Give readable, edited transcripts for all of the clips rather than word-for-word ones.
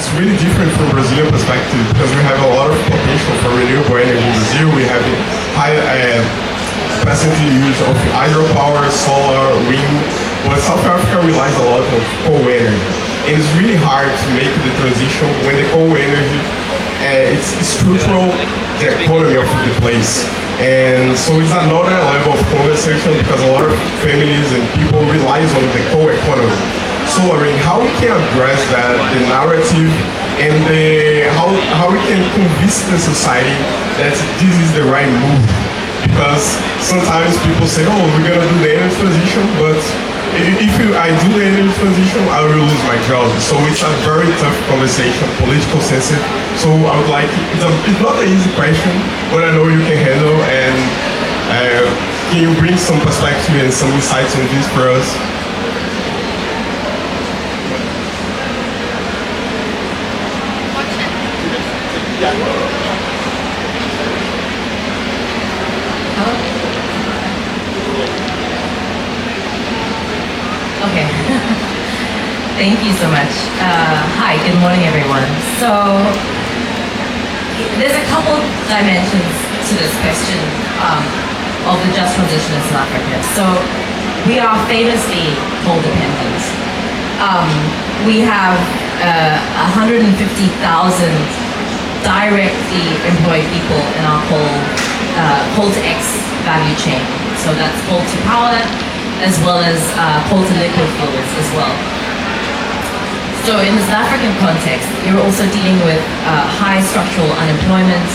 it's really different from Brazilian perspective because we have a lot of potential for renewable energy in Brazil. We have high percentage use of hydropower, solar, wind, but South Africa relies a lot on coal energy. And it's really hard to make the transition when the coal energy it's structural the economy of the place. And so it's another level of conversation because a lot of families and people relies on the coal economy. So I mean, how we can address that, the narrative, and how we can convince the society that this is the right move? Because sometimes people say, oh, we're gonna do the energy transition, but if I do the energy transition, I will lose my job. So it's a very tough conversation, political sensitive. So I would like, it's not an easy question, but I know you can handle, and can you bring some perspective and some insights on this for us? Okay. Thank you so much. Hi, good morning, everyone. So, there's a couple dimensions to this question of the just transition in South Africa. So, we are famously coal dependent. We have 150,000 directly employed people in our coal to X value chain. So that's coal to power, as well as coal to liquid fuels as well. So in the South African context, you're also dealing with high structural unemployment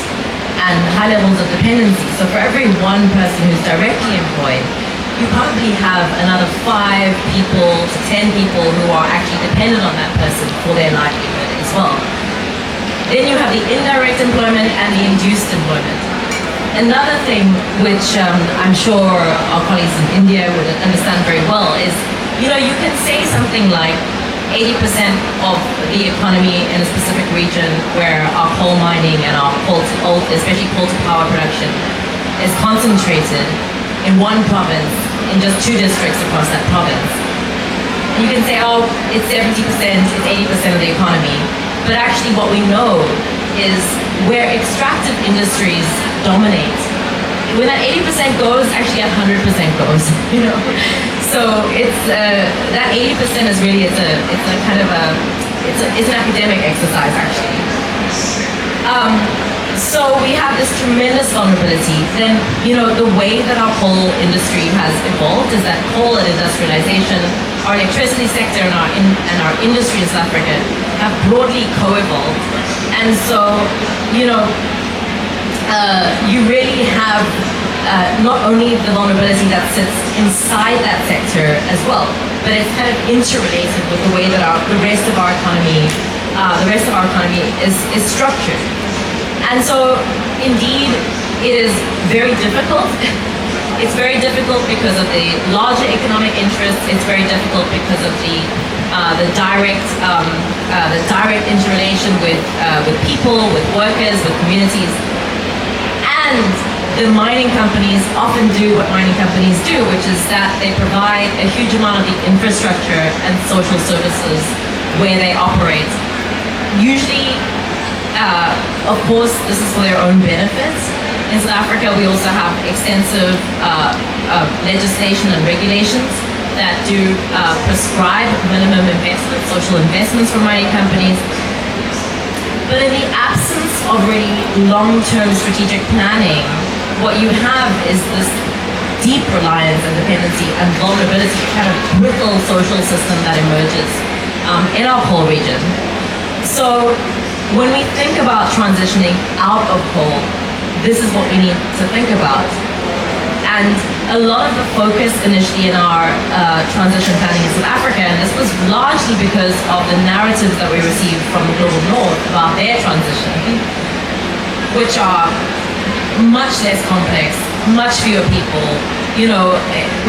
and high levels of dependency. So for every one person who's directly employed, you probably have another 5 people to 10 people who are actually dependent on that person for their livelihood as well. Then you have the indirect employment and the induced employment. Another thing which I'm sure our colleagues in India would understand very well is, you know, you can say something like 80% of the economy in a specific region where our coal mining and our especially coal to power production is concentrated in one province, in just 2 districts across that province. And you can say, oh, it's 70%, it's 80% of the economy. But actually what we know is where extractive industries dominate, when that 80% goes, actually 100% goes, you know. So it's that 80% is really it's an academic exercise actually. So we have this tremendous vulnerability. Then, you know, the way that our coal industry has evolved is that coal and industrialization, our electricity sector and our industry in South Africa have broadly co-evolved. And so, you know, you really have not only the vulnerability that sits inside that sector as well, but it's kind of interrelated with the way that the rest of our economy is structured. And so, indeed, it is very difficult. It's very difficult because of the larger economic interests. It's very difficult because of the direct interrelation with people, with workers, with communities. And the mining companies often do what mining companies do, which is that they provide a huge amount of the infrastructure and social services where they operate. Usually, of course, this is for their own benefits. In South Africa, we also have extensive legislation and regulations that do prescribe minimum investment, social investments for mining companies. But in the absence of really long-term strategic planning, what you have is this deep reliance and dependency and vulnerability, kind of brittle social system that emerges in our coal region. So when we think about transitioning out of coal, this is what we need to think about. And a lot of the focus initially in our transition planning in South Africa, and this was largely because of the narratives that we received from the Global North about their transition, which are much less complex, much fewer people. You know,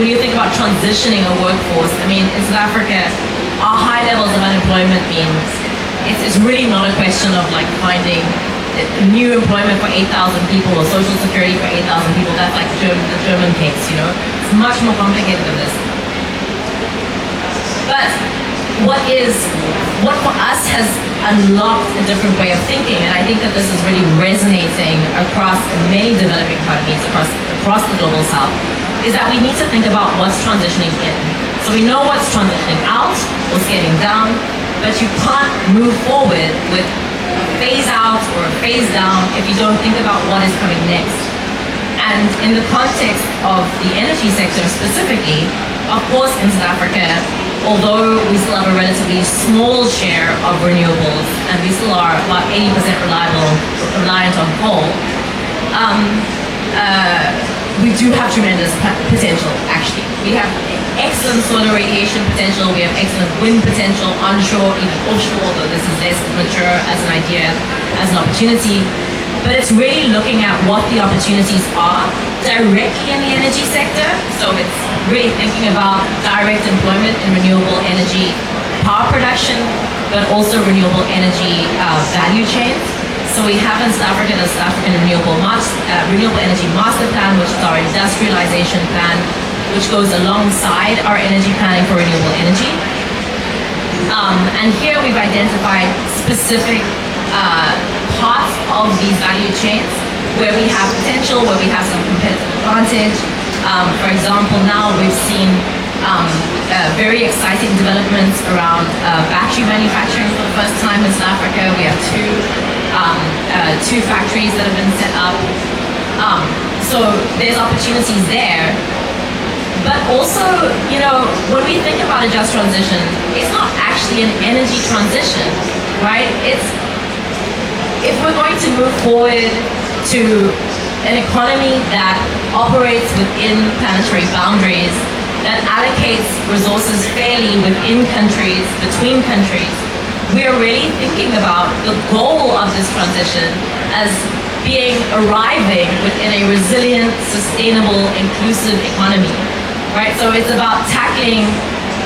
when you think about transitioning a workforce, I mean, in South Africa, our high levels of unemployment means it's really not a question of like finding new employment for 8,000 people or social security for 8,000 people. That's like the German case, you know. It's much more complicated than this. But what for us has unlocked a different way of thinking, and I think that this is really resonating across many developing economies across the global south, is that we need to think about what's transitioning in. So we know what's transitioning out or scaling down, but you can't move forward with a phase out or a phase down if you don't think about what is coming next. And in the context of the energy sector specifically, of course in South Africa, although we still have a relatively small share of renewables and we still are about 80% reliant on coal, we do have tremendous potential, actually. We have excellent solar radiation potential, we have excellent wind potential onshore, even offshore, although this is less mature as an idea, as an opportunity. But it's really looking at what the opportunities are directly in the energy sector. So it's really thinking about direct employment in renewable energy power production, but also renewable energy value chains. So we have in South Africa the South African Renewable Energy Master Plan, which is our industrialization plan, which goes alongside our energy planning for renewable energy. And here we've identified specific parts of these value chains where we have potential, where we have some competitive advantage. For example, now we've seen very exciting developments around battery manufacturing for the first time in South Africa. We have two factories that have been set up. So there's opportunities there. But also, you know, when we think about a just transition, it's not actually an energy transition, right? If we're going to move forward to an economy that operates within planetary boundaries, that allocates resources fairly within countries, between countries, we are really thinking about the goal of this transition as arriving within a resilient, sustainable, inclusive economy, right? So it's about tackling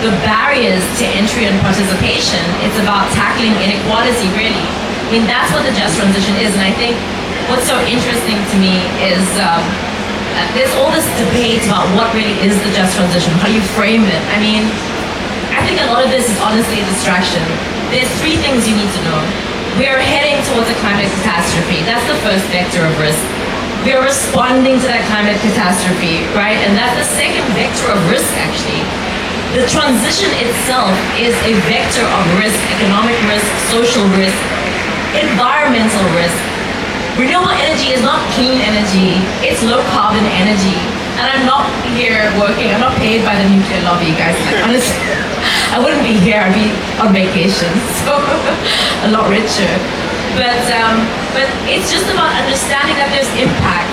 the barriers to entry and participation. It's about tackling inequality, really. I mean, that's what the just transition is, and I think what's so interesting to me is there's all this debate about what really is the just transition, how you frame it. I mean, I think a lot of this is honestly a distraction. There's three things you need to know. We are heading towards a climate catastrophe. That's the first vector of risk. We are responding to that climate catastrophe, right? And that's the second vector of risk, actually. The transition itself is a vector of risk, economic risk, social risk, environmental risk. Renewable energy is not clean energy, it's low carbon energy. And I'm not here working, I'm not paid by the nuclear lobby, guys. Honestly, I wouldn't be here, I'd be on vacation, so a lot richer. But it's just about understanding that there's impact.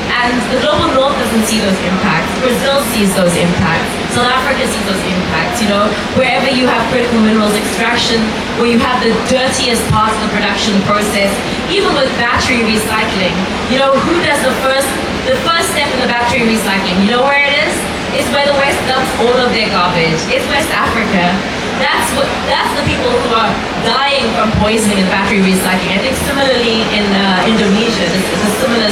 And the global north doesn't see those impacts. Brazil sees those impacts. South Africa sees those impacts. You know, wherever you have critical minerals extraction, where you have the dirtiest parts of the production process, even with battery recycling, you know, who does the first step in the battery recycling? You know where it is? It's where the West dumps all of their garbage. It's West Africa. That's the people who are dying from poisoning in battery recycling. I think similarly in Indonesia, this is a similar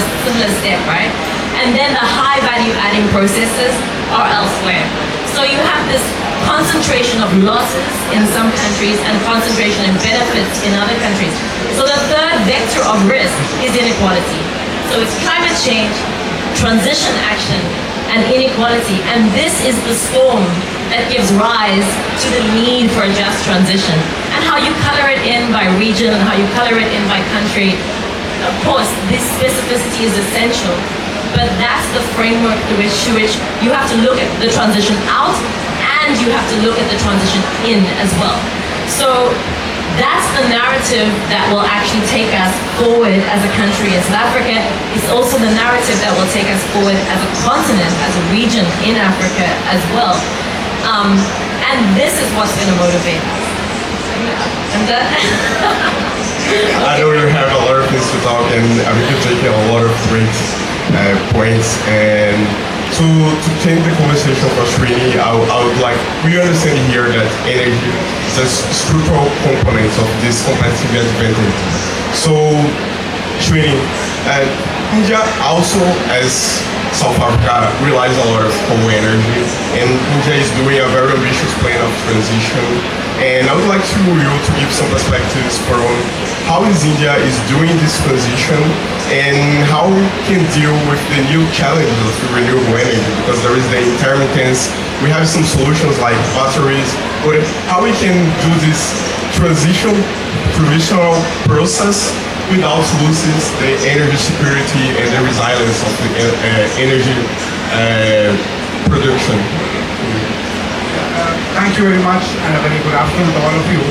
step, right? And then the high value adding processes are elsewhere. So you have this concentration of losses in some countries and concentration in benefits in other countries. So the third vector of risk is inequality. So it's climate change, transition action, and inequality. And this is the storm that gives rise to the need for a just transition. And how you color it in by region and how you color it in by country, of course, this specificity is essential, but that's the framework through which you have to look at the transition out and you have to look at the transition in as well. So that's the narrative that will actually take us forward as a country in South Africa. It's also the narrative that will take us forward as a continent, as a region in Africa as well. And this is what's going to motivate us. I'm done. I know you have a lot of things to talk, and we can take a lot of great points. And to change the conversation for Srini, I would like, we understand here that energy is a structural component of this competitive advantage. So, Srini, India also, as South Africa, relies a lot of coal energy, and India is doing a very ambitious plan of transition And I would like to give some perspectives from how is India is doing this transition and how we can deal with the new challenges of renewable energy, because there is the intermittence. We have some solutions like batteries, but how we can do this transitional process without losing the energy security and the resilience of the energy production. Thank you very much and a very good afternoon to all of you.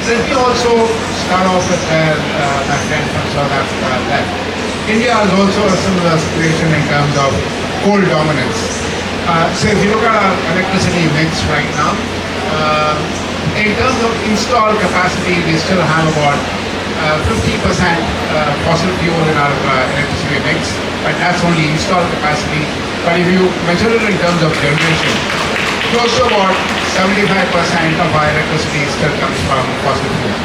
Let me also start off with my friend from South Africa that India has also a similar situation in terms of coal dominance. So if you look at our electricity mix right now, in terms of installed capacity, we still have about 50% fossil fuel in our electricity mix, but that's only installed capacity. But if you measure it in terms of generation, close to about 75% of our electricity still comes from fossil fuel.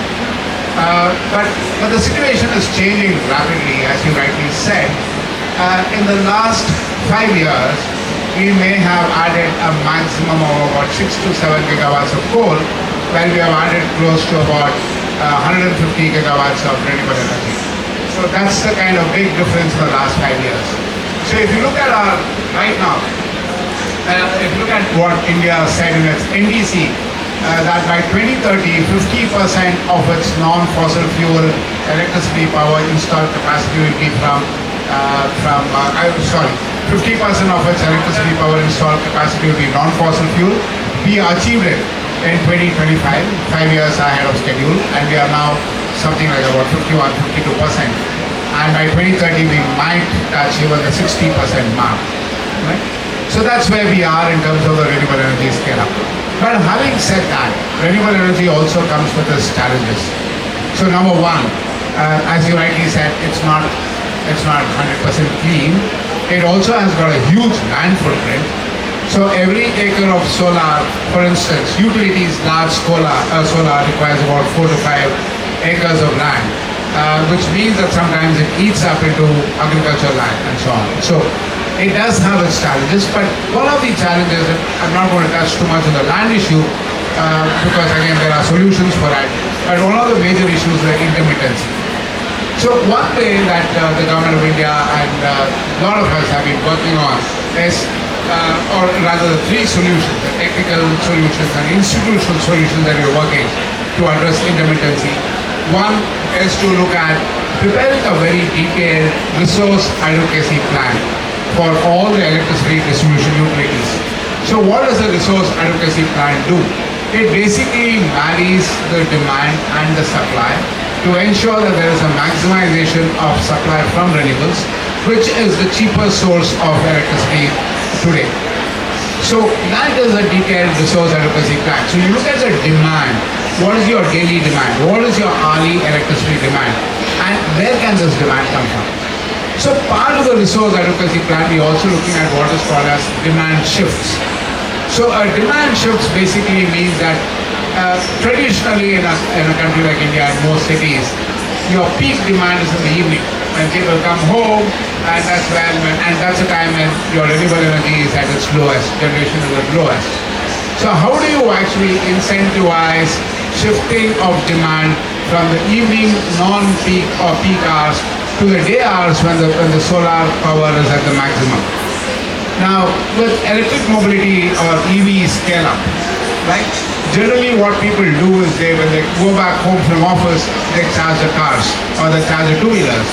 But the situation is changing rapidly, as you rightly said. In the last 5 years, we may have added a maximum of about 6 to 7 gigawatts of coal, while we have added close to about 150 gigawatts of renewable energy. So that's the kind of big difference in the last 5 years. So if you look at our, right now, if you look at what India said in its NDC, that by 2030, 50% of its non-fossil fuel electricity power installed capacity will be 50% of its electricity power installed capacity will be non-fossil fuel. We achieved it in 2025, 5 years ahead of schedule, and we are now something like about 51-52%. And by 2030, we might touch even the 60% mark. Right? So that's where we are in terms of the renewable energy scale up. But having said that, renewable energy also comes with its challenges. So number one, as you rightly said, it's not 100% clean. It also has got a huge land footprint. So every acre of solar, for instance, utilities large solar requires about 4 to 5 acres of land, which means that sometimes it eats up into agricultural land and so on. So it does have its challenges, but one of the challenges, and I'm not going to touch too much on the land issue, because again there are solutions for that, but one of the major issues is intermittency. So one way that the government of India and a lot of us have been working on is, or rather the three solutions, the technical solutions and institutional solutions that we're working to address intermittency. One is to look at preparing a very detailed resource advocacy plan for all the electricity distribution utilities. So what does the resource advocacy plan do? It basically marries the demand and the supply to ensure that there is a maximization of supply from renewables, which is the cheapest source of electricity today. So that is a detailed resource advocacy plan. So you look at the demand. What is your daily demand? What is your hourly electricity demand? And where can this demand come from? So part of the resource advocacy plan, we are also looking at what is called as demand shifts. So a demand shifts basically means that traditionally in a country like India and most cities, your peak demand is in the evening when people come home, and that's the time when your renewable energy is at its lowest, generation is at lowest. So how do you actually incentivize shifting of demand from the evening non-peak or peak hours to the day hours when the solar power is at the maximum? Now, with electric mobility or EV scale up, right? Generally what people do is when they go back home from office, they charge the cars or they charge the two-wheelers.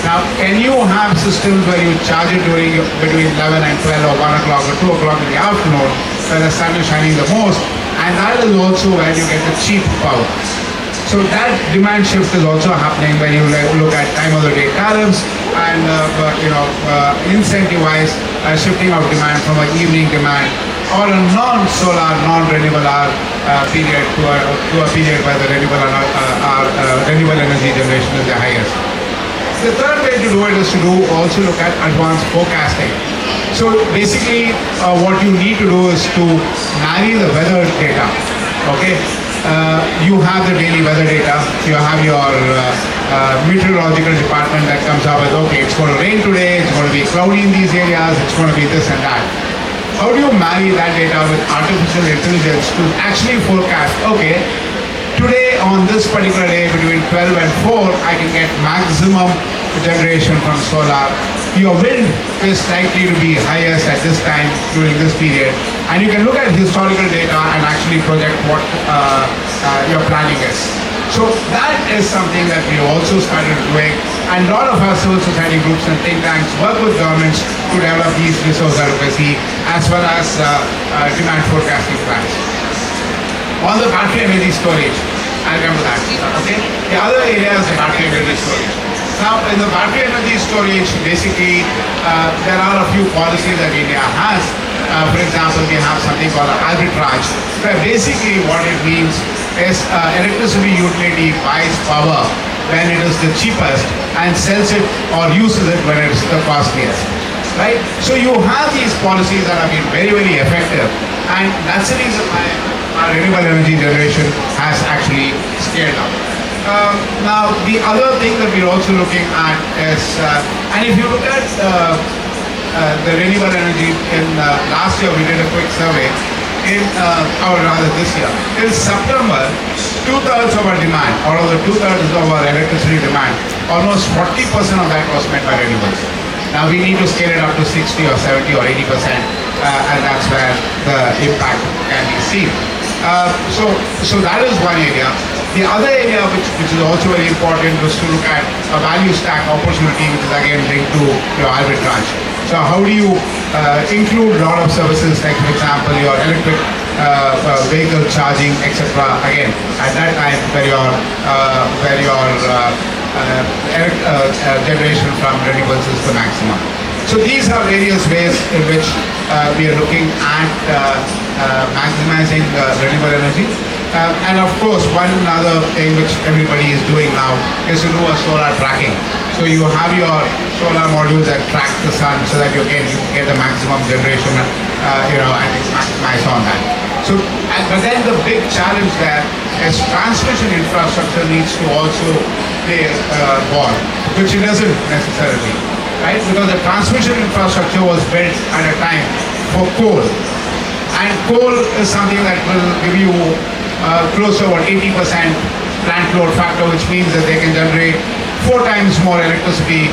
Now, can you have systems where you charge it between 11 and 12 or 1 o'clock or 2 o'clock in the afternoon when the sun is shining the most? And that is also where you get the cheap power. So that demand shift is also happening when you look at time of the day tariffs and incentivize shifting of demand from an evening demand or a non-solar, non-renewable hour period to a period where the renewable energy generation is the highest. The third way to do it is to also look at advanced forecasting. So basically what you need to do is to marry the weather data. Okay, you have the daily weather data, you have your meteorological department that comes up with, okay, it's going to rain today, it's going to be cloudy in these areas, it's going to be this and that. how do you marry that data with artificial intelligence to actually forecast, okay, today on this particular day between 12 and 4, I can get maximum generation from solar. Your wind is likely to be highest at this time during this period. And you can look at historical data and actually project what your planning is. So that is something that we also started doing. And a lot of our civil society groups and think tanks work with governments to develop these resource adequacy as well as demand forecasting plans. On the battery energy storage, I'll come to that. Okay. The other area is the battery energy storage. Now, in the battery energy storage, basically, there are a few policies that India has. For example, we have something called arbitrage, where basically what it means is electricity utility buys power when it is the cheapest and sells it or uses it when it's the costliest. Right? So you have these policies that have been very, very effective, and that's the reason why our renewable energy generation has actually scaled up. Now, the other thing that we're also looking at is, and if you look at the renewable energy in last year, we did a quick survey in, or rather this year, in September, 2/3 of our demand, or the 2/3 of our electricity demand, almost 40% of that was met by renewables. Now we need to scale it up to 60 or 70 or 80%, and that's where the impact can be seen. So that is one area. The other area which is also very important was to look at a value stack opportunity, which is again linked to your arbitrage. So how do you include a lot of services like, for example, your electric vehicle charging, etc. Again, at that time where your generation from renewables is the maximum. So these are various ways in which we are looking at maximizing renewable energy. And of course, one other thing which everybody is doing now is to do a solar tracking. So you have your solar modules that track the sun so that you get the maximum generation, and maximize on that. So, but then the big challenge there is transmission infrastructure needs to also play a ball, which it doesn't necessarily, right? Because the transmission infrastructure was built at a time for coal, and coal is something that will give you close to about 80% plant load factor, which means that they can generate 4 times more electricity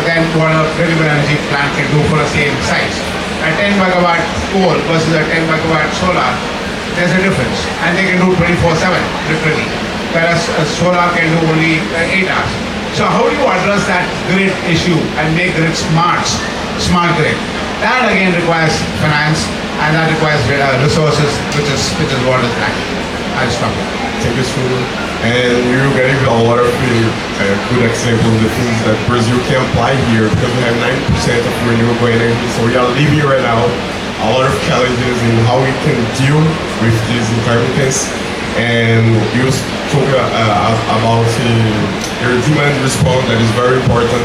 than what a renewable energy plant can do for the same size. A 10 megawatt coal versus a 10 megawatt solar, there's a difference, and they can do 24/7 literally, whereas a solar can do only 8 hours. So how do you address that grid issue and make grid smart grid? That again requires finance, and that requires resources, which is what is lacking. I'll stop. Thank you, Stu. And you gave a lot of good examples of the things that Brazil can apply here, because we have 90% of renewable energy. So we are living right now a lot of challenges in how we can deal with these intermittency. And you talk about your demand response, that is very important.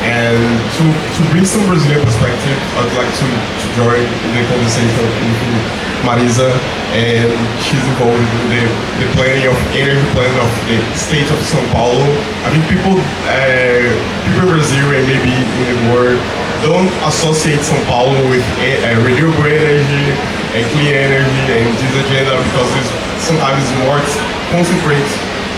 And to bring some Brazilian perspective, I'd like to join the conversation with Marisa, and she's involved in the planning of energy plan of the state of São Paulo. I think people in Brazil and maybe in the world don't associate São Paulo with renewable energy and clean energy and this agenda, because it's sometimes more concentrated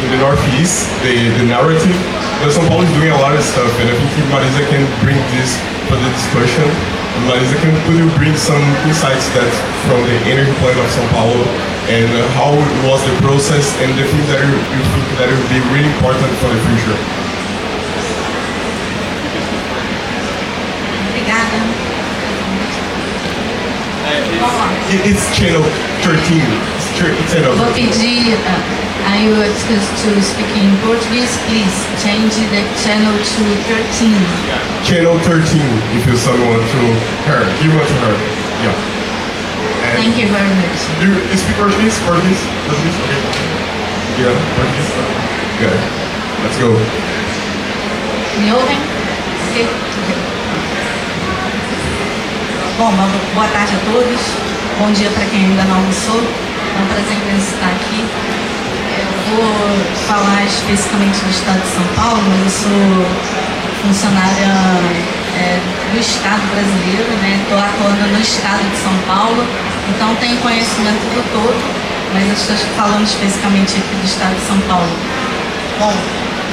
in the Northeast, the narrative. But São Paulo is doing a lot of stuff, and I think Marisa can bring this for the discussion. And Marisa, can you bring some insights that from the energy plan of São Paulo, and how was the process, and the things that you think that will be really important for the future? Obrigada. It's channel 13. It's channel Vou pedir a you to speak in Portuguese, please change the channel to 13. Channel 13, if you someone to her. Give one to her. Yeah. And Thank you very much. do you speak Portuguese? Portuguese? Portuguese? Okay. Yeah, Portuguese. Good. Let's go. Me ouvem? Ok. Bom, boa tarde a todos. Bom dia para quem ainda não almoçou. É um prazer imenso estar aqui. Eu vou falar especificamente do estado de São Paulo, mas eu sou funcionária do Estado brasileiro, né? Estou atuando no Estado de São Paulo, então tenho conhecimento do todo, mas eu estou falando especificamente aqui do Estado de São Paulo. Bom,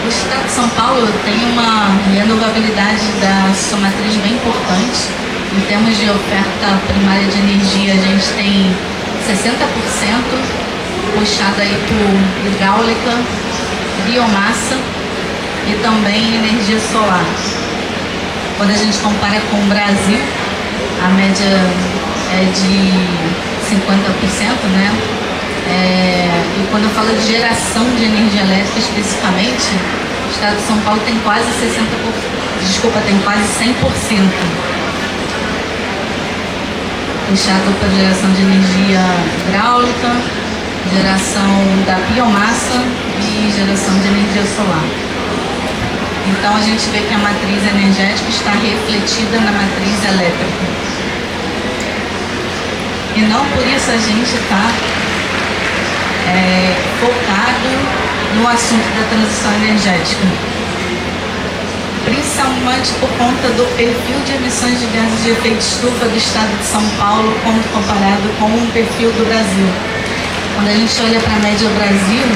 o Estado de São Paulo tem uma renovabilidade da sua matriz bem importante. Em termos de oferta primária de energia, a gente tem 60% puxada aí por hidráulica, biomassa e também energia solar. Quando a gente compara com o Brasil, a média é de 50%, né? E quando eu falo de geração de energia elétrica especificamente, o estado de São Paulo tem quase 100%. Puxado para geração de energia hidráulica, geração da biomassa e geração de energia solar. Então a gente vê que a matriz energética está refletida na matriz elétrica. E não por isso a gente está focado no assunto da transição energética. Principalmente por conta do perfil de emissões de gases de efeito estufa do estado de São Paulo quando comparado com o perfil do Brasil. Quando a gente olha para a média Brasil,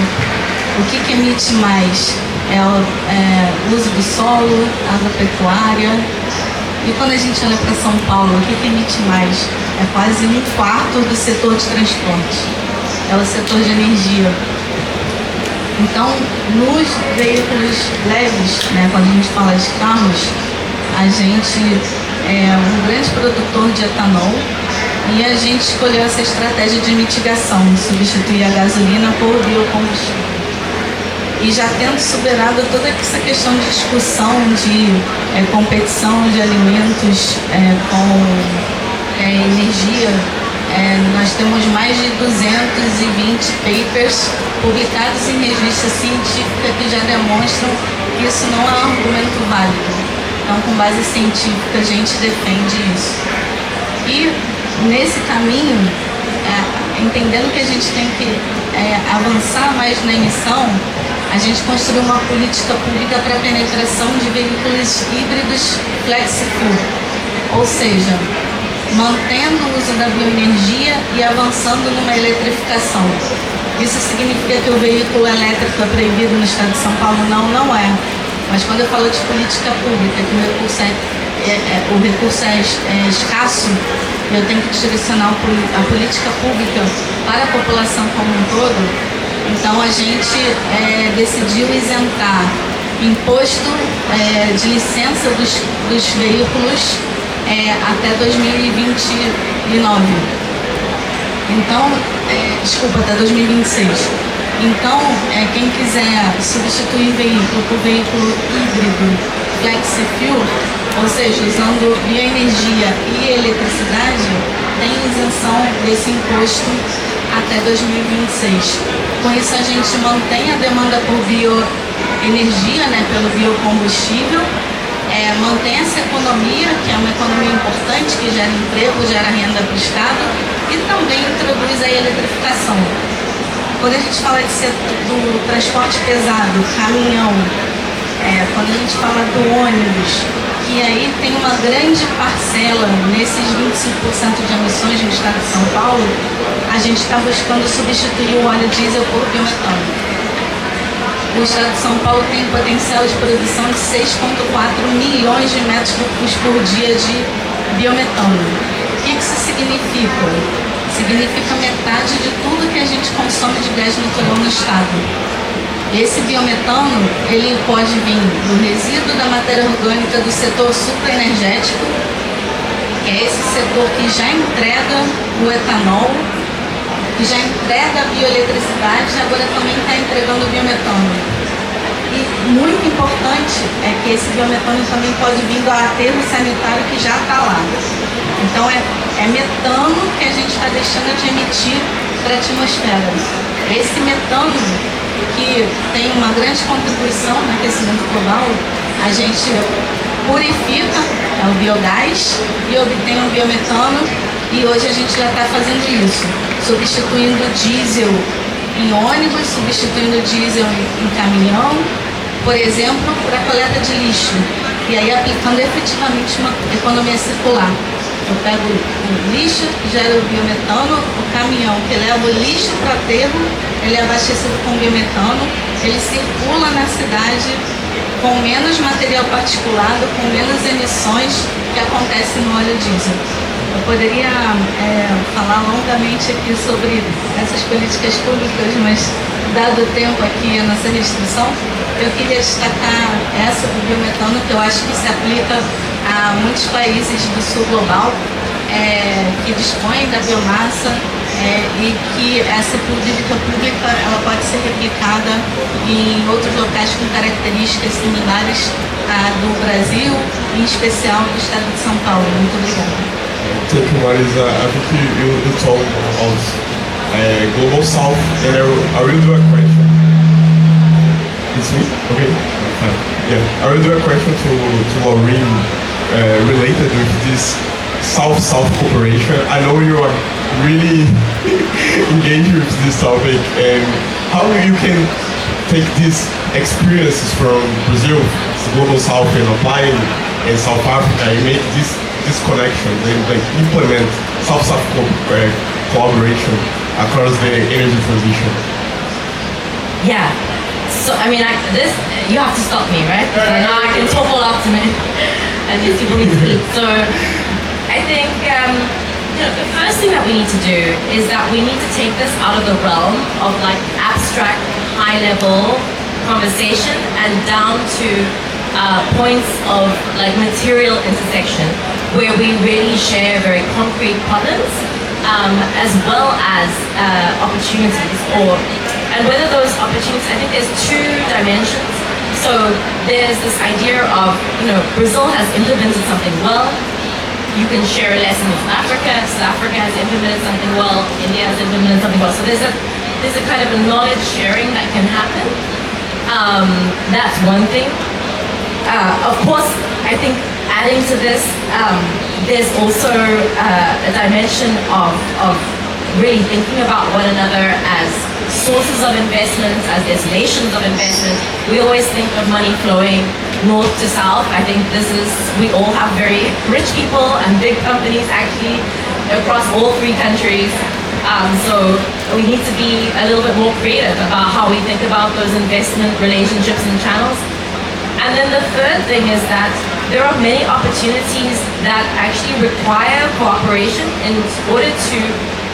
o que emite mais? É o uso do solo, agropecuária. E quando a gente olha para São Paulo, o que emite mais? É quase 1/4 do setor de transporte. É o setor de energia. Então, nos veículos leves, né, quando a gente fala de carros, a gente é um grande produtor de etanol e a gente escolheu essa estratégia de mitigação, substituir a gasolina por biocombustível. E já tendo superado toda essa questão de discussão de competição de alimentos com energia, nós temos mais de 220 papers publicados em revista científica que já demonstram que isso não é um argumento válido. Então, com base científica, a gente defende isso. E nesse caminho, entendendo que a gente tem que avançar mais na emissão, a gente construiu uma política pública para a penetração de veículos híbridos flexifuel, ou seja, mantendo o uso da bioenergia e avançando numa eletrificação. Isso significa que o veículo elétrico é proibido no estado de São Paulo? Não é. Mas quando eu falo de política pública, que o recurso é escasso, eu tenho que direcionar a política pública para a população como um todo. Então a gente decidiu isentar imposto de licença dos veículos até 2029. Então, até 2026. Então, quem quiser substituir veículo por veículo híbrido flexifuel, ou seja, usando bioenergia e eletricidade, tem isenção desse imposto até 2026. Com isso, a gente mantém a demanda por bioenergia, né, pelo biocombustível, mantém essa economia, que é uma economia importante, que gera emprego, gera renda para o Estado, e também introduz a eletrificação. Quando a gente fala do transporte pesado, caminhão, quando a gente fala do ônibus, que aí tem uma grande parcela nesses 25% de emissões no estado de São Paulo, a gente está buscando substituir o óleo diesel por biometano. O estado de São Paulo tem potencial de produção de 6,4 milhões de metros cúbicos por dia de biometano. O que isso significa? Significa metade de tudo que a gente consome de gás natural no estado. Esse biometano, ele pode vir do resíduo da matéria orgânica do setor supraenergético, que é esse setor que já entrega o etanol, que já entrega a bioeletricidade e agora também está entregando o biometano. E muito importante é que esse biometano também pode vir do aterro sanitário que já está lá. Então é metano que a gente está deixando de emitir para a atmosfera. Esse metano, que tem uma grande contribuição no aquecimento global, a gente purifica o biogás e obtém o biometano, e hoje a gente já está fazendo isso, substituindo diesel em ônibus, substituindo diesel em caminhão, por exemplo, para coleta de lixo. e aí aplicando efetivamente uma economia circular. Eu pego o lixo que gera o biometano, o caminhão que leva o lixo para aterro, ele é abastecido com biometano, ele circula na cidade com menos material particulado, com menos emissões que acontecem no óleo diesel. Eu poderia falar longamente aqui sobre essas políticas públicas, mas dado o tempo aqui, a nossa restrição, eu queria destacar essa do biometano, que eu acho que se aplica a muitos países do sul global, que dispõem da biomassa, e que essa política pública ela pode ser replicada em outros locais com características similares à do Brasil, em especial do estado de São Paulo. Muito obrigada. Thank you, Marisa. I think you told about Global South, and I will do a question. It's me? Okay. Fine. Yeah, I will do a question to Maureen related with this South-South cooperation. I know you are really engaged with this topic, and how you can take these experiences from Brazil, Global South, and apply in South Africa and make this connection and like implement South-South collaboration across the energy transition. Yeah. So I mean, you have to stop me, right? Now I can talk all afternoon, and these people need to eat. So I think the first thing that we need to do is that we need to take this out of the realm of like abstract, high-level conversation and down to points of like material intersection where we really share very concrete problems as well as opportunities, and whether those opportunities, I think there's two dimensions. So there's this idea of, Brazil has implemented something well. You can share a lesson with South Africa has implemented something well, India has implemented something well. So there's a kind of a knowledge sharing that can happen. That's one thing. Of course, I think adding to this, there's also a dimension of really thinking about one another as sources of investment, as destinations of investment. We always think of money flowing north to south. I think we all have very rich people and big companies actually across all three countries. So we need to be a little bit more creative about how we think about those investment relationships and channels. And then the third thing is that there are many opportunities that actually require cooperation in order to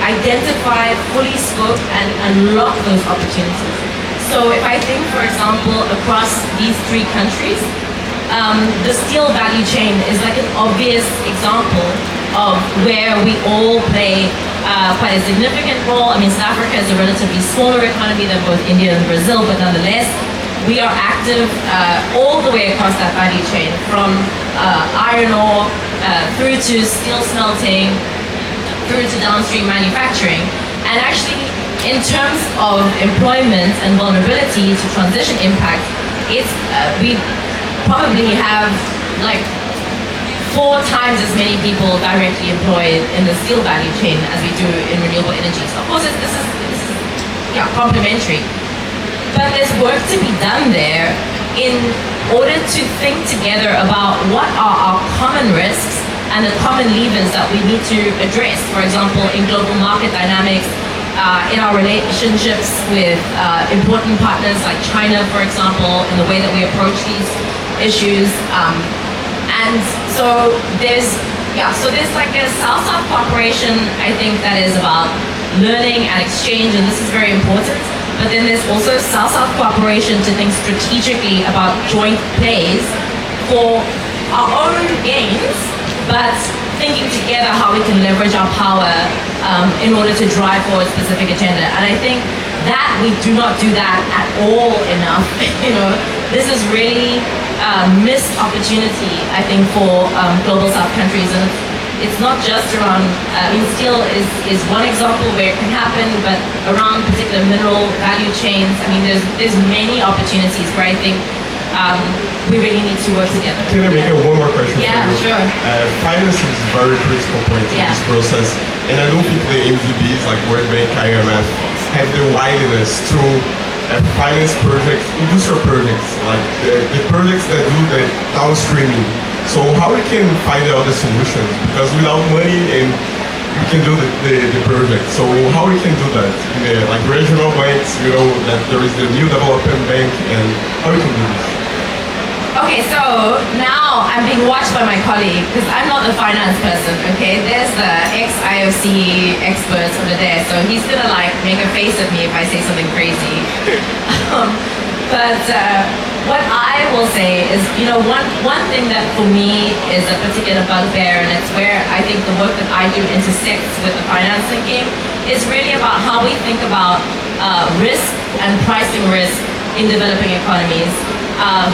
identify, fully scope, and unlock those opportunities. So if I think, for example, across these three countries, the steel value chain is like an obvious example of where we all play quite a significant role. I mean, South Africa is a relatively smaller economy than both India and Brazil, but nonetheless, we are active all the way across that value chain, from iron ore through to steel smelting, through to downstream manufacturing. And actually, in terms of employment and vulnerability to transition impact, we probably have like 4 times as many people directly employed in the steel value chain as we do in renewable energies. Of course, this is complementary. But there's work to be done there in order to think together about what are our common risks and the common levers that we need to address. For example, in global market dynamics, in our relationships with important partners like China, for example, in the way that we approach these issues. And so there's like a South-South cooperation, I think, that is about learning and exchange, and this is very important. But then there's also South-South cooperation to think strategically about joint plays for our own gains, but thinking together how we can leverage our power in order to drive forward a specific agenda. And I think that we do not do that at all enough. This is really a missed opportunity, I think, for global South countries. And it's not just around, steel is one example where it can happen, but around particular mineral value chains, there's many opportunities where I think we really need to work together. Can I make one more question Yeah, for you? sure. Finance is a very critical point in this process, and I don't think the MDBs like World Bank, IMF have the willingness to finance projects, industrial projects like the projects that do the downstreaming. So how we can find out the solutions? Because without money and we can do the project. So how we can do that? Like regional banks, that there is the new development bank, and how we can do this? Okay, so now I'm being watched by my colleague because I'm not the finance person, okay? There's the ex-IOC experts over there, so he's gonna like make a face at me if I say something crazy. But what I will say is, one thing that for me is a particular bugbear, and it's where I think the work that I do intersects with the finance thinking, is really about how we think about risk and pricing risk in developing economies.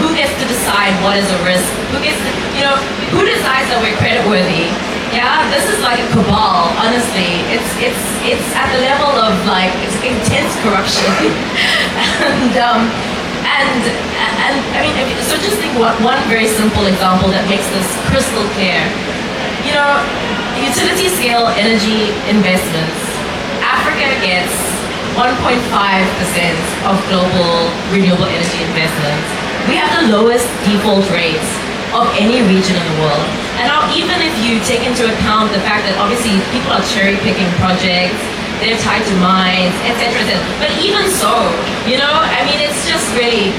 Who gets to decide what is a risk? Who decides that we're creditworthy? Yeah, this is like a cabal, honestly. It's at the level of like, it's intense corruption. And I mean, so just think one very simple example that makes this crystal clear. Utility scale energy investments. Africa gets 1.5% of global renewable energy investments. We have the lowest default rates of any region in the world. And now even if you take into account the fact that obviously people are cherry picking projects, they're tied to mines, etc., etc. But even so, I mean, it's just really,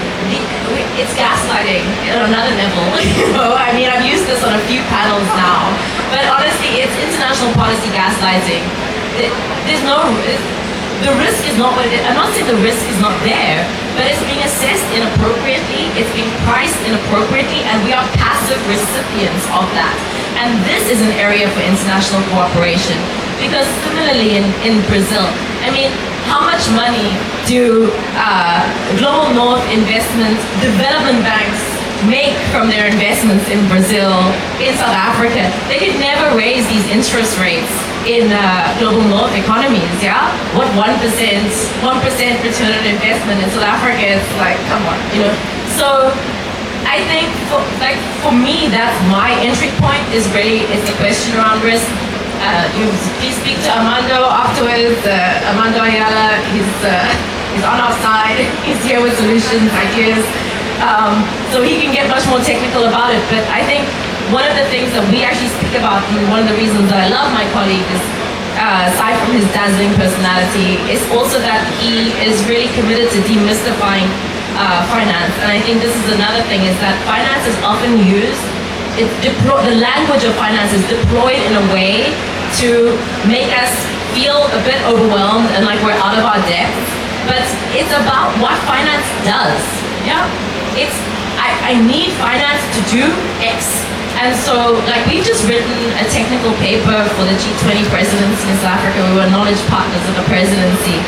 it's gaslighting at another level. I mean, I've used this on a few panels now, but honestly, it's international policy gaslighting. There's no, the risk is not what it is. I'm not saying the risk is not there, but it's being assessed inappropriately, it's being priced inappropriately, and we are passive recipients of that. And this is an area for international cooperation. Because similarly in Brazil, I mean, how much money do Global North investments, development banks make from their investments in Brazil, in South Africa? They could never raise these interest rates in Global North economies, yeah? What 1% return on investment in South Africa is like, come on, So I think for me, that's my entry point is really, it's the question around risk. Please speak to Armando afterwards. Armando Ayala, he's on our side. He's here with solutions, ideas. So he can get much more technical about it. But I think one of the things that we actually speak about, and one of the reasons that I love my colleague is, aside from his dazzling personality, is also that he is really committed to demystifying finance. And I think this is another thing, is that finance is often used, the language of finance is deployed in a way to make us feel a bit overwhelmed and like we're out of our depth. But it's about what finance does. Yeah, I need finance to do X. And so, like, we've just written a technical paper for the G20 presidency in South Africa. We were knowledge partners of the presidency.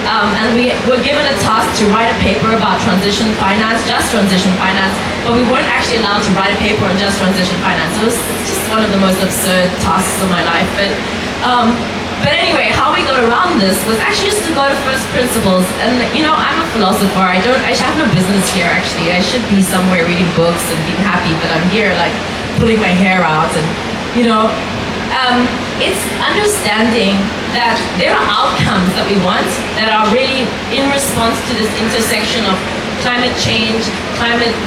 And we were given a task to write a paper about transition finance, just transition finance, but we weren't actually allowed to write a paper on just transition finance. It was just one of the most absurd tasks of my life. But anyway, how we got around this was actually just to go to first principles. And I'm a philosopher. I have no business here actually. I should be somewhere reading books and being happy, but I'm here like pulling my hair out and it's understanding that there are outcomes that we want that are really in response to this intersection of climate change, climate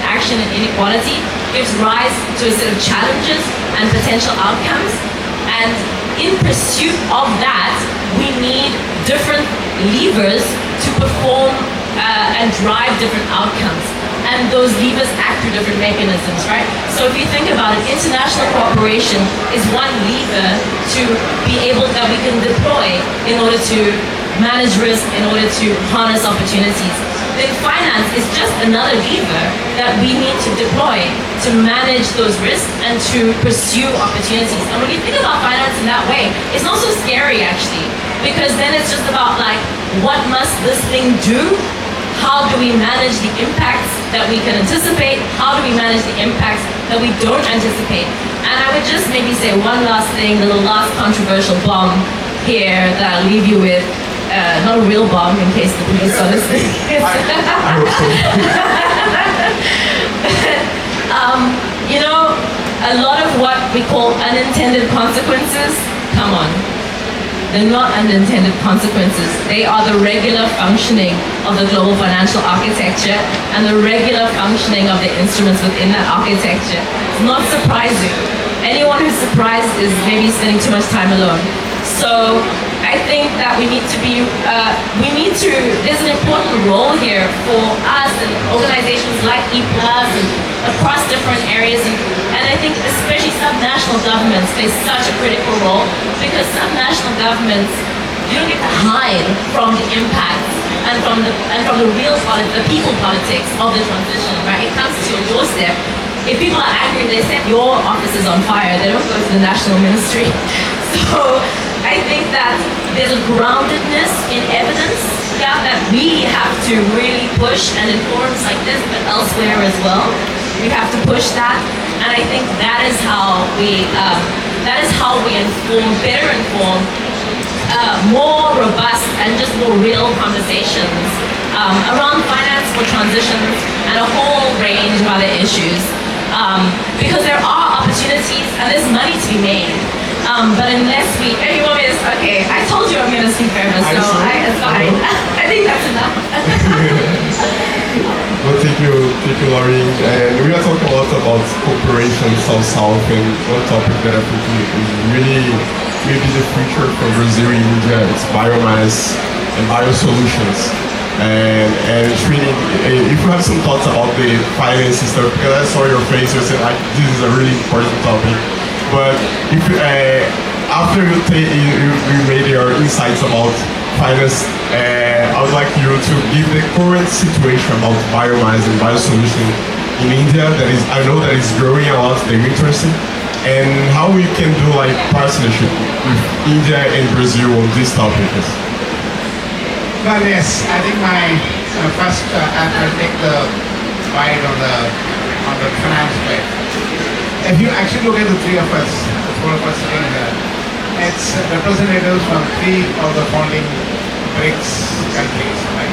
action, and inequality gives rise to a set of challenges and potential outcomes. And in pursuit of that, we need different levers to perform and drive different outcomes. And those levers act through different mechanisms, right? So if you think about it, international cooperation is one lever to be able that we can deploy in order to manage risk, in order to harness opportunities. Then finance is just another lever that we need to deploy to manage those risks and to pursue opportunities. And when you think about finance in that way, it's not so scary actually, because then it's just about like, what must this thing do? How do we manage the impacts that we can anticipate? How do we manage the impacts that we don't anticipate? And I would just maybe say one last thing, the last controversial bomb here that I'll leave you with. Not a real bomb in case the police are listening. I hope so. A lot of what we call unintended consequences, come on. They're not unintended consequences. They are the regular functioning of the global financial architecture and the regular functioning of the instruments within that architecture. It's not surprising. Anyone who's surprised is maybe spending too much time alone. So I think that there's an important role here for us and organizations like E+ and across different areas. And I think especially subnational governments play such a critical role because subnational governments, you don't get to hide from the impacts and from the real the people politics of the transition, right? It comes to your doorstep. If people are angry, they set your offices on fire. They don't go to the national ministry. So I think that there's a groundedness in evidence that we have to really push, and in forums like this, but elsewhere as well. We have to push that, and I think that is how we better inform more robust and just more real conversations around finance for transitions and a whole range of other issues. Because there are opportunities and there's money to be made. But unless you want me to, okay, I told you I'm going to speak forever, so it's fine. I think that's enough. Well, thank you, Laurie. And we are talking a lot about cooperation South-South, and one topic that I think is really maybe the future for Brazil and India, it's biomass and biosolutions. And it's really, if you have some thoughts about the finance and stuff, because I saw your face, you said like, this is a really important topic. But if after you made your insights about finance, I would like you to give the current situation about biomass and biosolution in India. I know that is growing a lot, they're interested, and how we can do like partnership with India and Brazil on this topic. Well, yes, I think my first, I'll take the bite on the finance bit. If you actually look at the three of us, the four of us sitting here, it's representatives from three of the founding BRICS countries, right?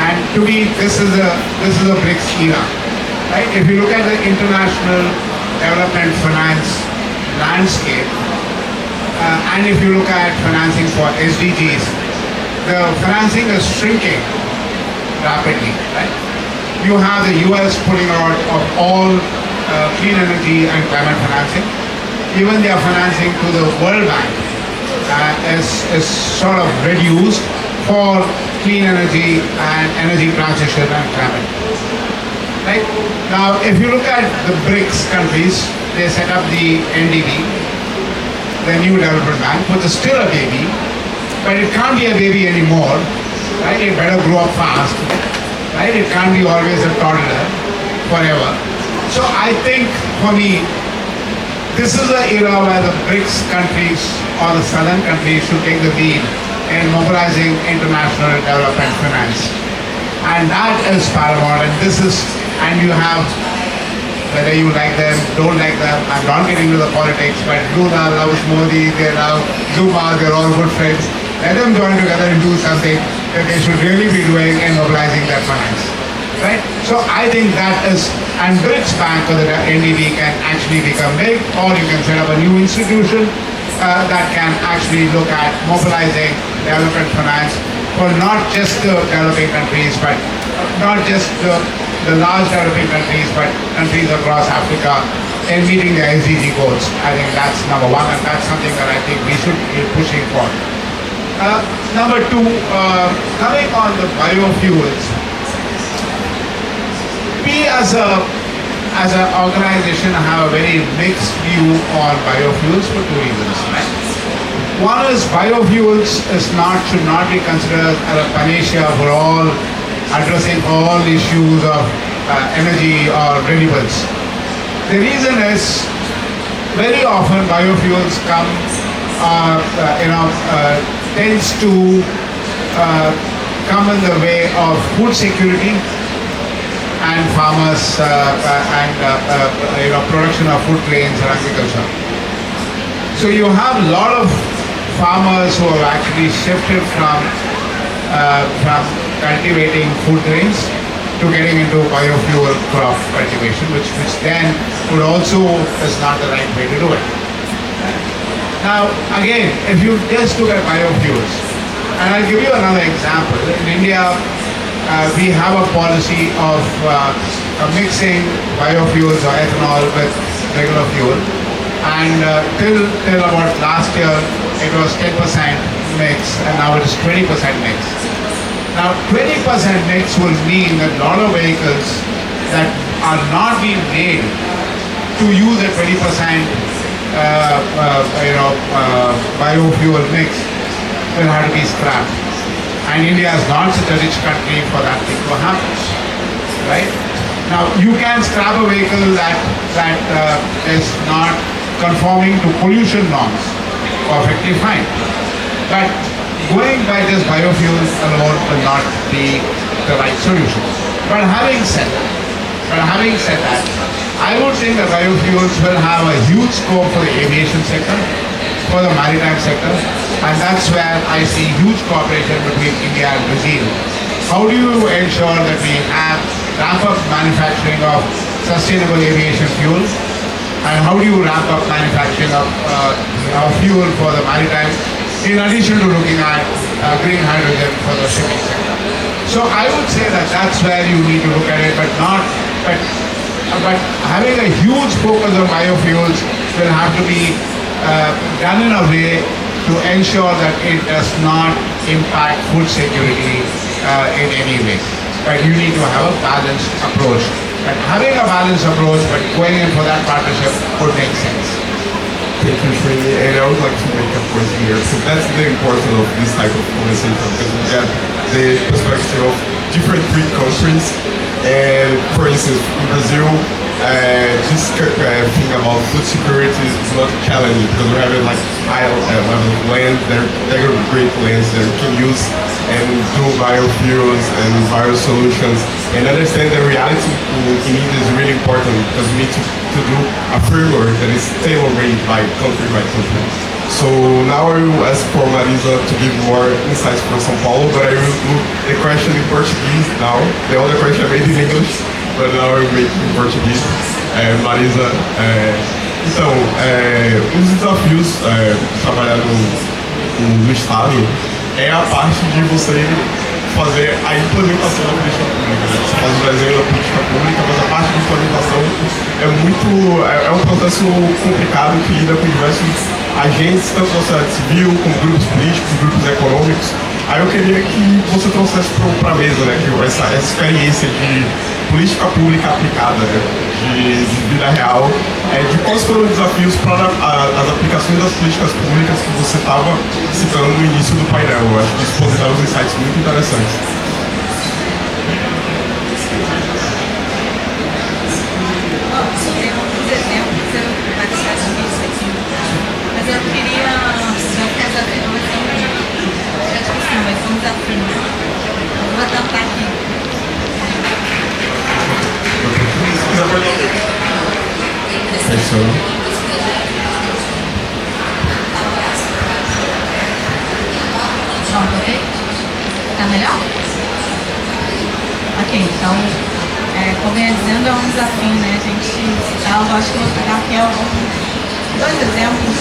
And to me, this is a BRICS era, right? If you look at the international development finance landscape, and if you look at financing for SDGs, the financing is shrinking rapidly, right? You have the US pulling out of all clean energy and climate financing. Even their financing to the World Bank is sort of reduced for clean energy and energy transition and climate. Right? Now, if you look at the BRICS countries, they set up the NDB, the New Development Bank, which is still a baby, but it can't be a baby anymore, right? It better grow up fast, right? It can't be always a toddler forever. So I think for me, this is the era where the BRICS countries or the southern countries should take the lead in mobilizing international development finance. And that is paramount, and you have, whether you like them, don't like them, I'm not getting into the politics, but Lula loves Modi, they love Zuma, they're all good friends. Let them join together and do something that they should really be doing in mobilizing their finance. Right? So I think that is, and BRICS Bank or the NDB can actually become big, or you can set up a new institution that can actually look at mobilizing development finance for not just the developing countries, but not just the large developing countries, but countries across Africa in meeting the SDG goals. I think that's number one, and that's something that I think we should be pushing for. Number two, coming on the biofuels, we as an organization have a very mixed view on biofuels for two reasons. Right? One is biofuels should not be considered as a panacea for addressing all issues of energy or renewables. The reason is very often biofuels tends to come in the way of food security and farmers production of food grains and agriculture. So you have a lot of farmers who have actually shifted from cultivating food grains to getting into biofuel crop cultivation, which then would also is not the right way to do it. Now, again, if you just look at biofuels, and I'll give you another example. In India, we have a policy of mixing biofuels or ethanol with regular fuel. And till about last year, it was 10% mix, and now it is 20% mix. Now, 20% mix will mean that a lot of vehicles that are not being made to use a 20% biofuel mix will have to be scrapped. And India is not such a rich country for that thing to happen, right? Now, you can scrap a vehicle that is not conforming to pollution norms, perfectly fine. But going by just biofuels alone will not be the right solution. But having said that, I would think that biofuels will have a huge scope for the aviation sector, for the maritime sector, and that's where I see huge cooperation between India and Brazil. How do you ensure that we have ramp up manufacturing of sustainable aviation fuel? And how do you ramp up manufacturing of fuel for the maritime, in addition to looking at green hydrogen for the shipping sector? So I would say that that's where you need to look at it, but having a huge focus on biofuels will have to be done in a way to ensure that it does not impact food security in any way. But you need to have a balanced approach. And having a balanced approach, but going in for that partnership would make sense. Thank you, Srini. And I would like to make a point here. So that's the importance of this type of conversation, because we get the perspective of different three countries. And for instance, in Brazil, this thing about food security is not challenging, because we have like high level of land. They're great lands that we can use and do biofuels and biosolutions, and understand the reality in India is really important, because we need to do a framework that is tailor-made by country. So now I will ask for Marisa to give more insights for São Paulo, but I will do the question in Portuguese now. The other question I made in English, but now I will make it in Portuguese. Marisa, então, um dos desafios de trabalhar no Estado é a parte de você fazer a implementação da política pública. Né? Você faz o desenho da política pública, mas a parte de implementação é um processo complicado que lida com diversos agentes, tanto da sociedade civil, como grupos políticos, grupos econômicos. Aí eu queria que você trouxesse para a mesa, né, que essa experiência de política pública aplicada, né, de vida real, de quais foram os desafios para as aplicações das políticas públicas que você estava citando no início do painel. Eu acho que isso pode dar uns insights muito interessantes. Tem alguns exemplos, eu vou deixar de isso aqui, mas eu queria desafio, vai ser um desafio. Eu vou tentar aqui. Fechou. Pronto, ok? Tá melhor? Ok, então, como eu ia dizendo, é um desafio, né? A gente, eu gosto de mostrar aqui dois exemplos.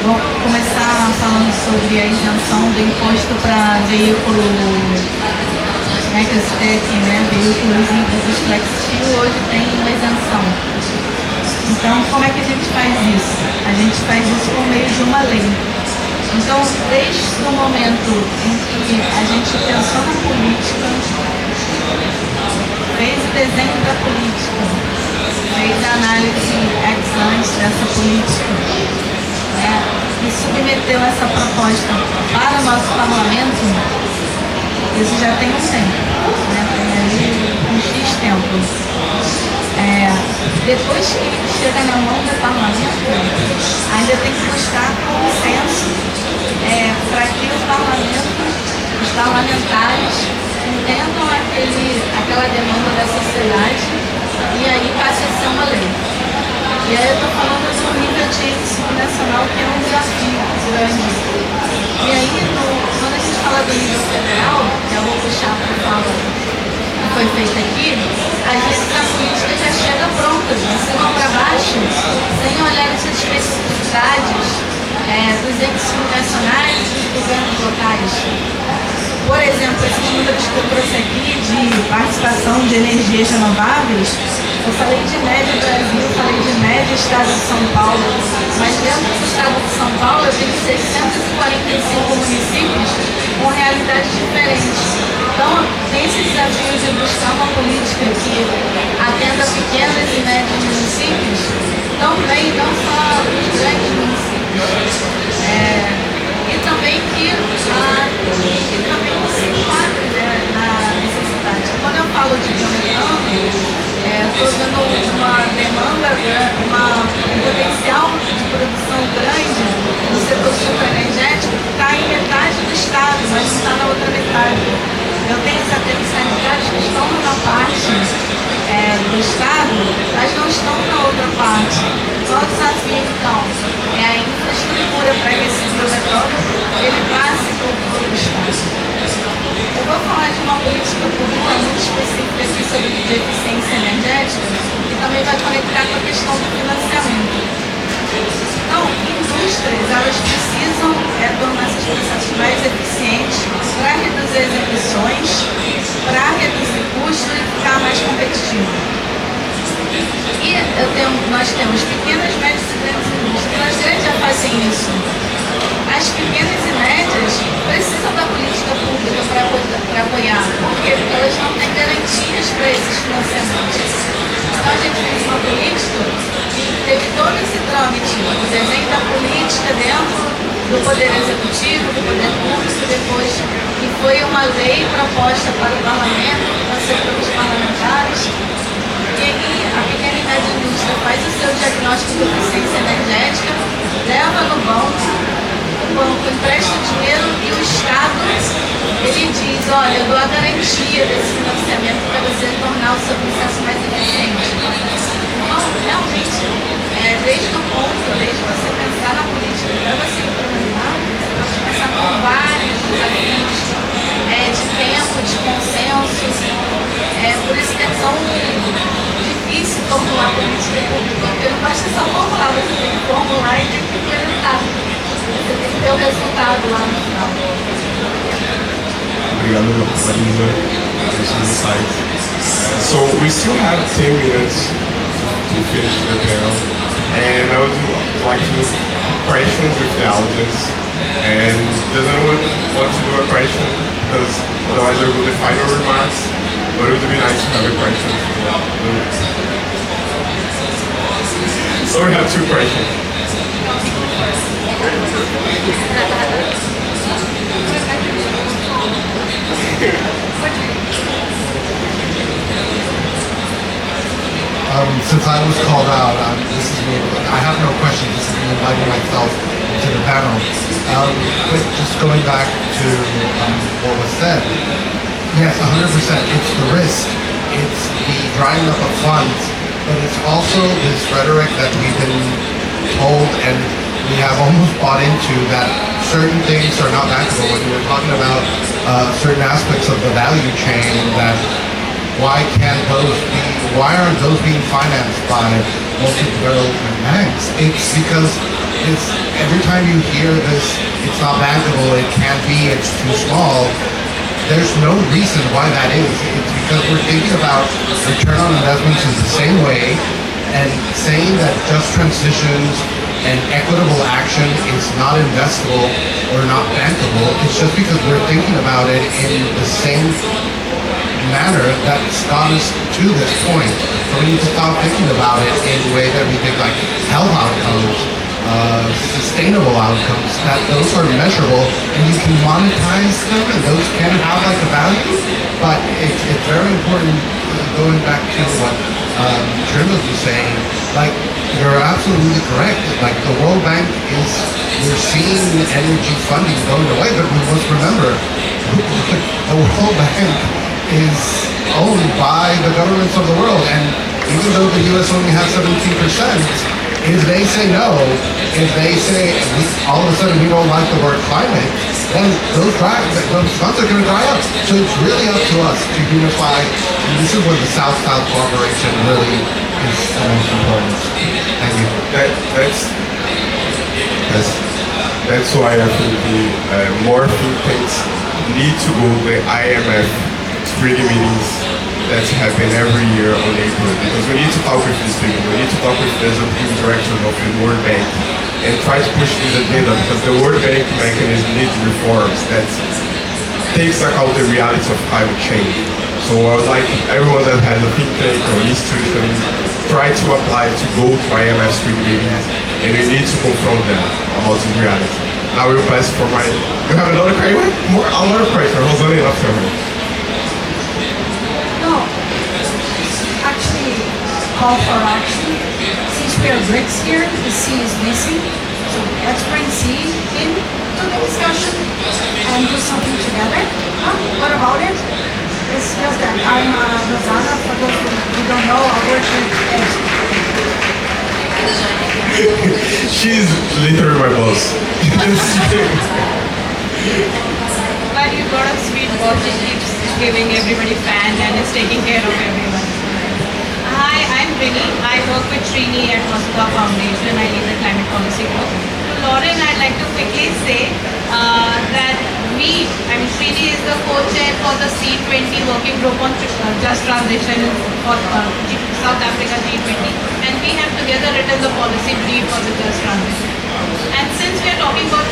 Vou começar falando sobre a isenção do imposto para veículo, né, que eu citei aqui, né? Veículos híbridos flexível hoje tem uma isenção. Então, como é que a gente faz isso? A gente faz isso por meio de uma lei. Então, desde o momento em que a gente pensou na política, fez o desenho da política, fez a análise ex ante dessa política, né, e submeteu essa proposta para o nosso parlamento, isso já tem um tempo, né, tem ali um X tempo. Depois que chega na mão do parlamento, ainda tem que buscar consenso para que o parlamento, os parlamentares entendam aquela demanda da sociedade e aí passe a ser uma lei. E aí eu estou falando do nível de índice nacional, que é um desafio grande. E aí, quando a gente fala do nível federal, que eu vou puxar para a fala que foi feita aqui, às vezes a política já chega pronta, de cima para baixo, sem olhar essas especificidades dos entes subnacionais e dos governos locais. Por exemplo, esses números que eu trouxe aqui de participação de energias renováveis, eu falei de média Brasil, falei de média Estado de São Paulo, mas dentro do Estado de São Paulo eu tenho 645 municípios com realidades diferentes. Então, tem esse desafio de buscar uma política que atenda pequenos e médios municípios, também não só os grandes municípios. E também que se enquadre, né, na necessidade. Quando eu falo de biometanos, estou vendo uma demanda, um potencial de produção grande no setor sucroenergético que está em metade do estado, mas não está na outra metade. Eu tenho os atendentes sanitários que estão numa parte do estado, mas não estão na outra parte. Qual o desafio, então? É a infraestrutura para que esse biometano ele passe por todo o estado. Eu vou falar de uma política pública muito específica aqui sobre eficiência energética e também vai conectar com a questão do financiamento. Então, indústrias, elas precisam tornar esses processos mais eficientes para reduzir as emissões, para reduzir custos e ficar mais competitivo. E nós temos pequenas, médias e grandes indústrias. As grandes já fazem isso. As pequenas e médias precisam da política pública para apoiar, porque elas não têm garantias para esses financiamentos. Então a gente fez uma política que teve todo esse trâmite, o desenho da política dentro do Poder Executivo, do Poder Público, depois que foi uma lei proposta para o Parlamento, para ser pelos parlamentares. E aí a pequena e média indústria faz o seu diagnóstico de eficiência energética, leva no banco, o banco empresta o dinheiro e o Estado, ele diz, olha, eu dou a garantia desse financiamento para você tornar o seu processo mais eficiente. Então, realmente, desde o ponto, desde você pensar na política para você implementar, você pode pensar com vários desafios de tempo, de consenso. Por isso que é tão difícil formular política pública, porque não basta só formular, você tem que formular e tem que implementar. Você tem que ter o resultado lá no final. Obrigado, Marisa, for some insights. So we still have 10 minutes to finish the panel, and I would like to questions with the audience. And does anyone want to do a question? Because otherwise I will do the final remarks. But it would be nice to have a question. So we have two questions. Since I was called out, this is me. I have no questions. This is me inviting myself to the panel. But just going back to what was said, yes, 100%. It's the risk. It's the drying up of funds. But it's also this rhetoric that we've been told and we have almost bought into that certain things are not bankable. When we were talking about certain aspects of the value chain, that why aren't those being financed by multi-development banks? It's because every time you hear this, it's not bankable, it can't be, it's too small. There's no reason why that is. It's because we're thinking about return on investments in the same way, and saying that just transitions and equitable action is not investable or not bankable. It's just because we're thinking about it in the same manner that's got us to this point. So we need to stop thinking about it in a way that we think like health outcomes, sustainable outcomes, that those are measurable and you can monetize them and those can have like a value. But it's very important, going back to what Trimos was saying, like you're absolutely correct. Like the World Bank we're seeing energy funding going away, but we must remember the World Bank is owned by the governments of the world, and even though the U.S. only has 17%, if they say no, if they say all of a sudden we don't like the word climate, then those funds are going to dry up. So it's really up to us to unify, and this is where the South-South cooperation really is the most important. Thank you. That's That's why I think more think tanks need to go to the IMF security meetings that happen every year on April, because we need to talk with these people. We need to talk with the executive directors of the World Bank and try to push this agenda, because the World Bank mechanism needs reforms that takes account the realities of climate change. So I would like everyone that has a think tank or institution try to apply to go to IMF security meetings, and we need to confront them about this reality. Now we'll pass for my... You have another question? A lot of questions. Rosana, enough for me. No, actually, call for action. Since we are BRICS here, the C is missing. So let's bring C into the discussion and do something together. What about it? It's just that I'm Rosana, for those who don't know, I work with Ed. She's literally my boss. But you've got a sweet boss who keeps giving everybody fan and is taking care of everyone. Hi, I'm Vinny. I work with Srini at Moscow Foundation. I lead the climate policy group. To Lauren, I'd like to quickly say that Srini is the co-chair for the C20 working group on just transition for South Africa G20, and we have together written the policy brief for the just transition. And since we are talking about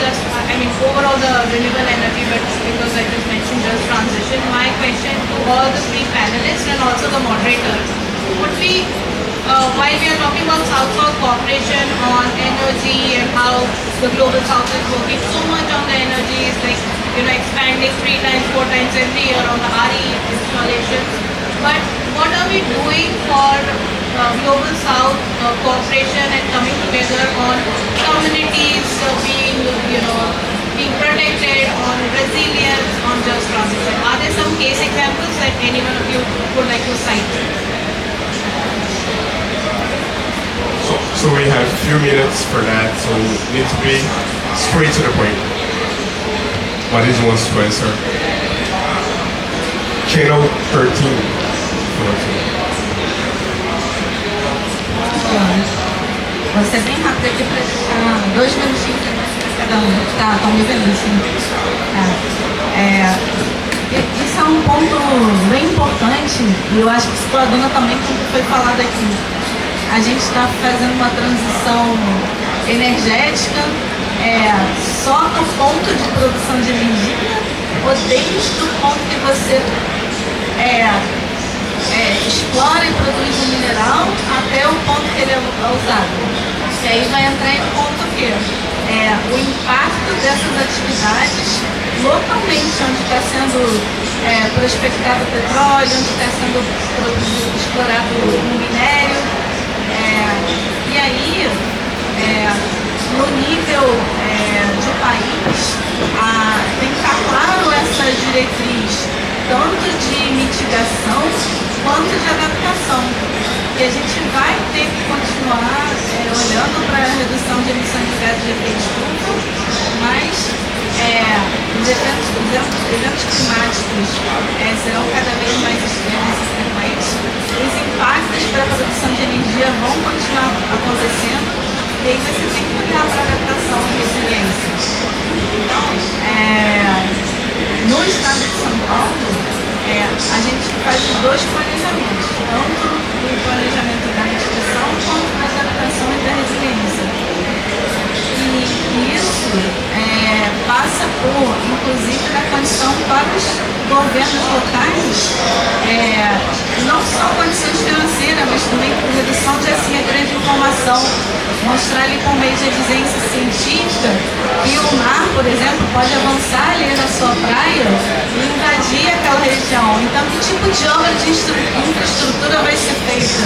overall the renewable energy, but because I just mentioned just transition, my question to all the three panelists and also the moderators would be, while we are talking about South-South cooperation on energy and how the global South is working so much on the energy, it's like, expanding 3 times, 4 times every year on the RE installations. But what are we doing for global South cooperation and coming together on communities being protected, on resilience, on just transition? Are there some case examples that any one of you would like to cite? So we have a few minutes for that, so we need to be straight to the point. What is wants to answer? Channel 13. Vou ser bem rápido aqui para deixar 2 minutinhos para cada um. Tá, estão me vendo sim. Isso é um ponto bem importante e eu acho que isso coaduna também com o que foi falado aqui. A gente está fazendo uma transição energética só no ponto de produção de energia ou desde o ponto que você explora e produz o mineral até o ponto que ele é usado. E aí vai entrar em ponto que o impacto dessas atividades localmente, onde está sendo prospectado petróleo, onde está sendo explorado o minério. E aí, no nível de país, tem que estar claro essa diretriz, tanto de mitigação quanto de adaptação. E a gente vai ter que continuar olhando para a redução de emissões de gases de efeito estufa, mas os eventos climáticos serão cada vez mais extremos e frequentes. Os impactos para a produção de energia vão continuar acontecendo, e aí você tem que olhar para a adaptação e resiliência. Então, no estado de São Paulo, a gente faz os 2 planejamentos, tanto o planejamento da mitigação quanto da adaptação e da resiliência. E isso passa por, inclusive, da condição para os governos locais, não só condições financeiras, mas também por redução de assimetria de informação, mostrar ali por meio de evidência científica que o mar, por exemplo, pode avançar ali na sua praia e invadir aquela região. Então, que tipo de obra de infraestrutura vai ser feita?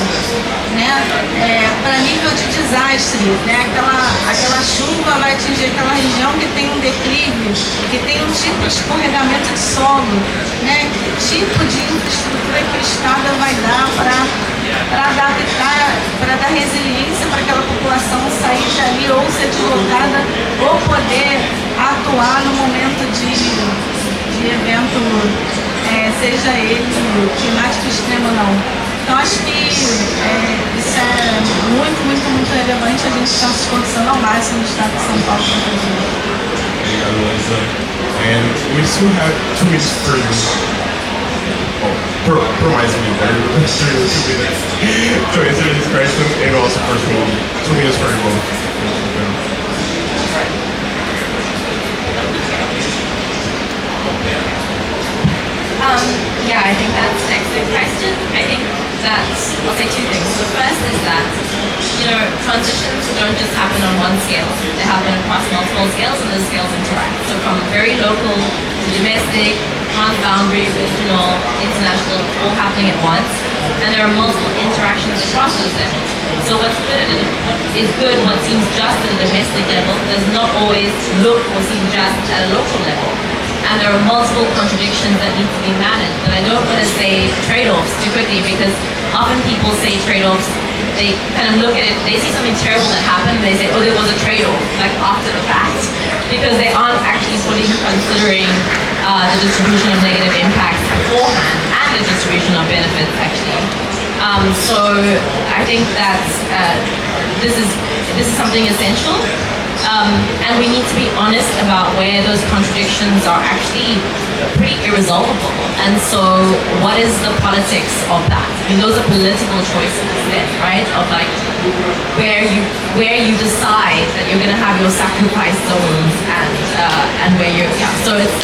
Para nível de desastre, aquela chuva vai atingir aquela região que tem um declive, que tem um tipo de escorregamento de solo, que tipo de infraestrutura que o Estado vai dar para adaptar, para dar resiliência para aquela população sair dali ou ser deslocada ou poder atuar no momento de evento, seja ele climático extremo ou não. Então acho que isso é muito relevante, a gente está se esforçando ao máximo no estado de São Paulo para fazer. Obrigado, Luísa. And we still have 2 minutes for you. Oh, for my speed, right? 2 minutes to answer this question, and also for 2 minutes for you both. Yeah, I think that's an excellent question. I think I'll say 2 things. The first is that, transitions don't just happen on one scale. They happen across multiple scales, and those scales interact. So from very local to domestic, transboundary, regional, international, all happening at once. And there are multiple interactions across those levels. So what seems just at a domestic level, does not always look or seem just at a local level. And there are multiple contradictions that need to be managed. But I don't want to say trade-offs too quickly, because often people say trade-offs, they kind of look at it, they see something terrible that happened, and they say, oh, there was a trade-off, like after the fact, because they aren't actually fully considering the distribution of negative impacts beforehand, and the distribution of benefits, actually. So I think that this is something essential. And we need to be honest about where those contradictions are actually pretty irresolvable. And so what is the politics of that? I mean, those are political choices then, right? Of like where you decide that you're going to have your sacrifice zones and where you're, yeah. So it's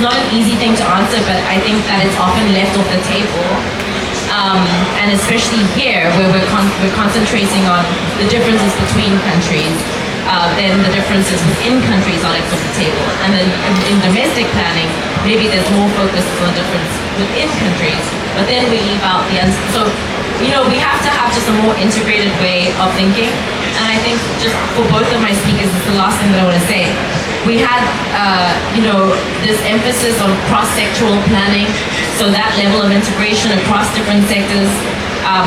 not an easy thing to answer, but I think that it's often left off the table. And especially here, where we're concentrating on the differences between countries, then the differences within countries are left off the table. And then in domestic planning, maybe there's more focus on the difference within countries, but then we leave out the others. So, we have to have just a more integrated way of thinking. And I think just for both of my speakers, it's the last thing that I want to say. We had, this emphasis on cross-sectoral planning, so that level of integration across different sectors,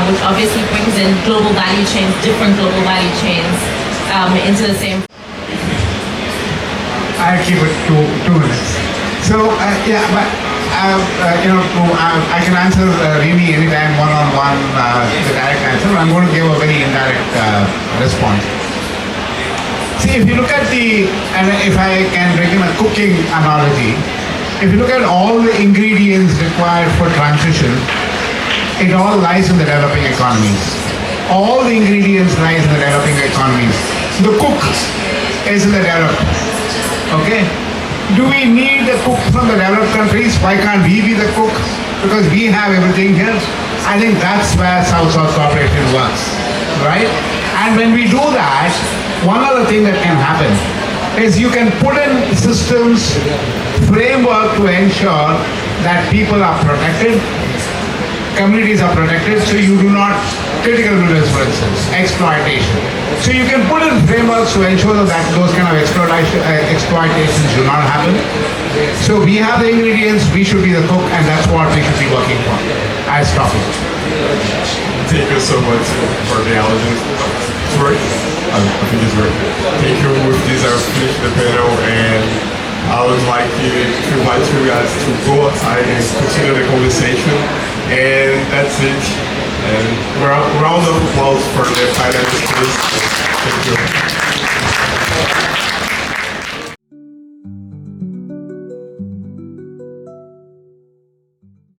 which obviously brings in global value chains, different global value chains, into the same. I'll keep it to 2 minutes. So, I can answer Rini anytime one-on-one, the direct answer. I'm going to give a very indirect response. See, if you look at and if I can bring in a cooking analogy, if you look at all the ingredients required for transition, it all lies in the developing economies. All the ingredients lie in the developing economies. The cook is in the developed. Okay? Do we need the cook from the developed countries? Why can't we be the cook? Because we have everything here. I think that's where South-South cooperation works. Right? And when we do that, one other thing that can happen is you can put in systems, framework to ensure that people are protected, communities are protected, so you do not, critical minerals for instance, exploitation. So you can put in frameworks to ensure that those kind of exploitations do not happen. So we have the ingredients, we should be the cook, and that's what we should be working for. I'll stop it. Thank you so much for the allergens. It's work. I think it's work. Thank you. With this, I'll finish the panel, and I would like to invite you guys to go outside and continue the conversation. And that's it. And round of applause for the finalists. Thank you.